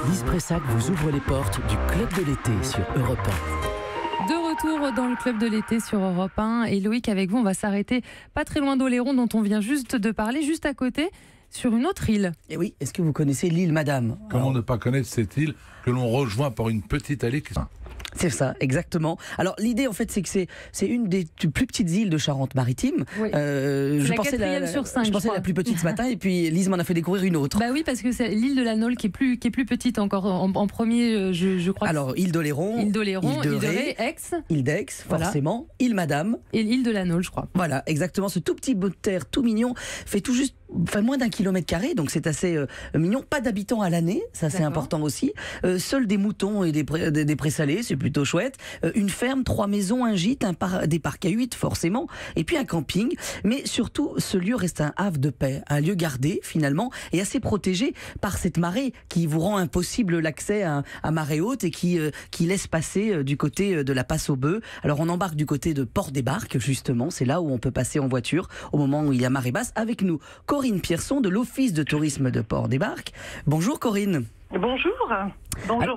Lise Pressac vous ouvre les portes du Club de l'été sur Europe 1. De retour dans le Club de l'été sur Europe 1. Et Loïc, avec vous, on va s'arrêter pas très loin d'Oléron, dont on vient juste de parler, juste à côté, sur une autre île. Et oui, est-ce que vous connaissez l'île Madame? Comment ne pas connaître cette île que l'on rejoint par une petite allée qui... C'est ça, exactement. Alors l'idée en fait c'est que c'est une des plus petites îles de Charente-Maritime. Oui. Je la pensais quatrième sur 5, je pensais la plus petite ce matin et puis Lise m'en a fait découvrir une autre. Bah oui, parce que c'est l'île de la Nole qui est plus petite encore en premier, je crois. Alors île d'Oléron, île de Ré, Aix, île d'Aix, forcément, voilà. Île Madame et l'île de la Nole, je crois. Voilà, exactement. Ce tout petit bout de terre, tout mignon, fait tout juste. Enfin, moins d'1 km², donc c'est assez mignon. Pas d'habitants à l'année, ça c'est important aussi. Seuls des moutons et des présalés, c'est plutôt chouette. Une ferme, 3 maisons, un gîte, des parcs à 8 forcément, et puis un camping. Mais surtout, ce lieu reste un havre de paix, un lieu gardé finalement, et assez protégé par cette marée qui vous rend impossible l'accès à marée haute et qui laisse passer du côté de la Passe aux Bœufs. Alors on embarque du côté de Port-des-Barques, justement, c'est là où on peut passer en voiture au moment où il y a marée basse. Avec nous, Corinne Pierson de l'Office de tourisme de Port-des-Barques. Bonjour Corinne. Bonjour.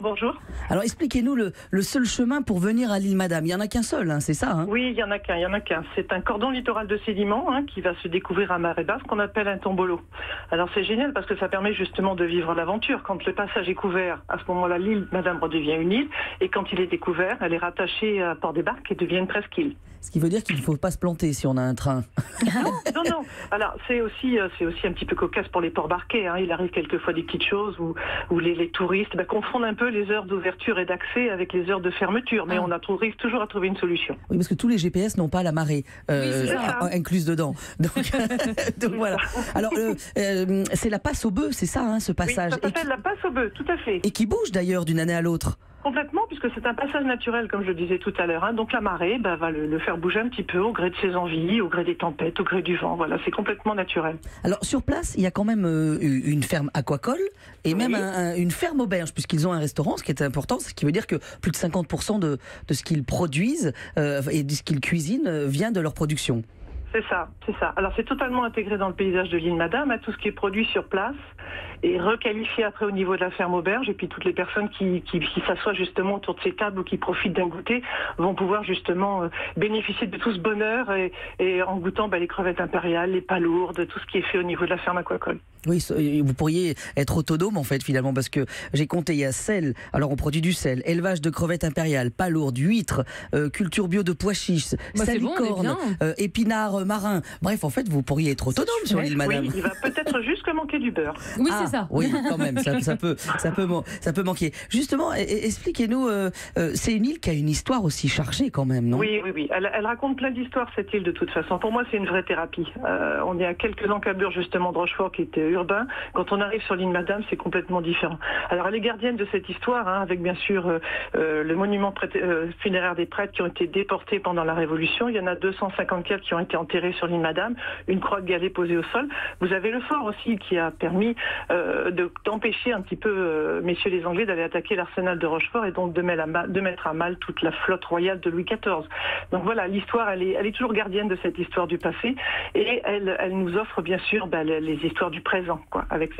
Bonjour. Alors expliquez-nous le seul chemin pour venir à l'île Madame. Il n'y en a qu'un seul, hein, c'est ça hein? Oui, il y en a qu'un. C'est un cordon littoral de sédiments qui va se découvrir à marée basse qu'on appelle un tombolo. Alors c'est génial parce que ça permet justement de vivre l'aventure. Quand le passage est couvert, à ce moment-là, l'île Madame redevient une île. Et quand il est découvert, elle est rattachée à Port-des-Barques et devient une presqu'île. Ce qui veut dire qu'il ne faut pas se planter si on a un train. Non. Alors c'est aussi un petit peu cocasse pour les ports-barqués. Il arrive quelquefois des petites choses où les touristes confondent un peu les heures d'ouverture et d'accès avec les heures de fermeture. Mais on arrive toujours à trouver une solution. Oui, parce que tous les GPS n'ont pas la marée incluse dedans. Donc voilà. Alors c'est la Passe aux Bœufs, c'est ça, ce passage. Oui, ça s'appelle la Passe aux Bœufs, tout à fait. Et qui bouge d'ailleurs d'une année à l'autre. Complètement, puisque c'est un passage naturel, comme je le disais tout à l'heure. Donc la marée va le faire bouger un petit peu au gré de ses envies, au gré des tempêtes, au gré du vent. Voilà, c'est complètement naturel. Alors sur place, il y a quand même une ferme aquacole et même une ferme auberge, puisqu'ils ont un restaurant, ce qui est important, ce qui veut dire que plus de 50% de ce qu'ils produisent et de ce qu'ils cuisinent vient de leur production. C'est ça. Alors c'est totalement intégré dans le paysage de l'île Madame, tout ce qui est produit sur place et requalifié après au niveau de la ferme auberge. Et puis toutes les personnes qui s'assoient justement autour de ces tables ou qui profitent d'un goûter vont pouvoir justement bénéficier de tout ce bonheur et en goûtant les crevettes impériales, les palourdes, tout ce qui est fait au niveau de la ferme aquacole. Oui, vous pourriez être autonome en fait finalement, parce que j'ai compté, il y a sel, alors on produit du sel, élevage de crevettes impériales, palourdes, huîtres, culture bio de pois chiches, salicorne, épinards marins. Bref, en fait, vous pourriez être autonome sur l'île Madame. Oui, il va peut-être juste manquer du beurre. Oui, c'est ça. Oui, quand même, ça peut manquer. Justement, expliquez-nous, c'est une île qui a une histoire aussi chargée quand même, non? Oui. Elle raconte plein d'histoires, cette île, de toute façon. Pour moi, c'est une vraie thérapie. On est à quelques encablures, justement, de Rochefort, qui était urbain. Quand on arrive sur l'île Madame, c'est complètement différent. Alors, elle est gardienne de cette histoire, avec bien sûr le monument funéraire des prêtres qui ont été déportés pendant la Révolution. Il y en a 254 qui ont été enterrés sur l'île Madame, une croix de galet posée au sol. Vous avez le fort aussi qui a permis d'empêcher un petit peu messieurs les Anglais d'aller attaquer l'arsenal de Rochefort et donc de mettre à mal toute la flotte royale de Louis XIV. Donc voilà, l'histoire, elle est toujours gardienne de cette histoire du passé et elle nous offre bien sûr les histoires du présent, avec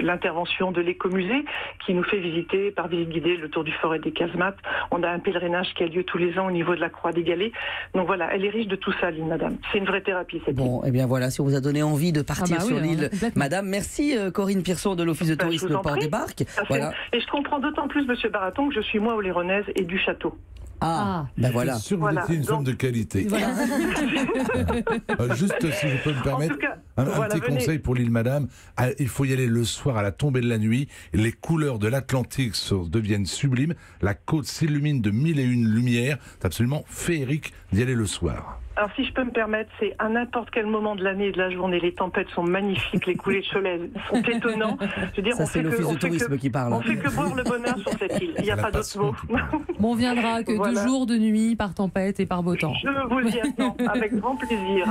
l'intervention de l'écomusée qui nous fait visiter par visite guidée le tour du fort et des casemates. On a un pèlerinage qui a lieu tous les ans au niveau de la croix des galets. Donc voilà, elle est riche de tout ça, l'île Madame. C'est une vraie thérapie, cette île. Bon, et bien voilà, si on vous a donné envie de partir sur l'île Madame, merci Corinne Pierson de l'Office de tourisme de Port-des-Barques. Voilà. Et je comprends d'autant plus, monsieur Baraton, que je suis moi oléronaise et du château. Voilà. Je suis sûr que vous étiez une femme de qualité. Voilà. Juste, si je peux me permettre, un petit conseil pour l'île Madame. Il faut y aller le soir à la tombée de la nuit. Les couleurs de l'Atlantique deviennent sublimes. La côte s'illumine de 1001 lumières. C'est absolument féerique d'y aller le soir. Alors si je peux me permettre, c'est à n'importe quel moment de l'année et de la journée, les tempêtes sont magnifiques, les coulées de soleil sont étonnants. Je veux dire, ça c'est l'Office de tourisme qui parle. On fait que boire le bonheur sur cette île, il n'y a pas d'autre mot. Bon, on viendra que 2 jours de nuit par tempête et par beau temps. Je vous y attends, avec grand plaisir.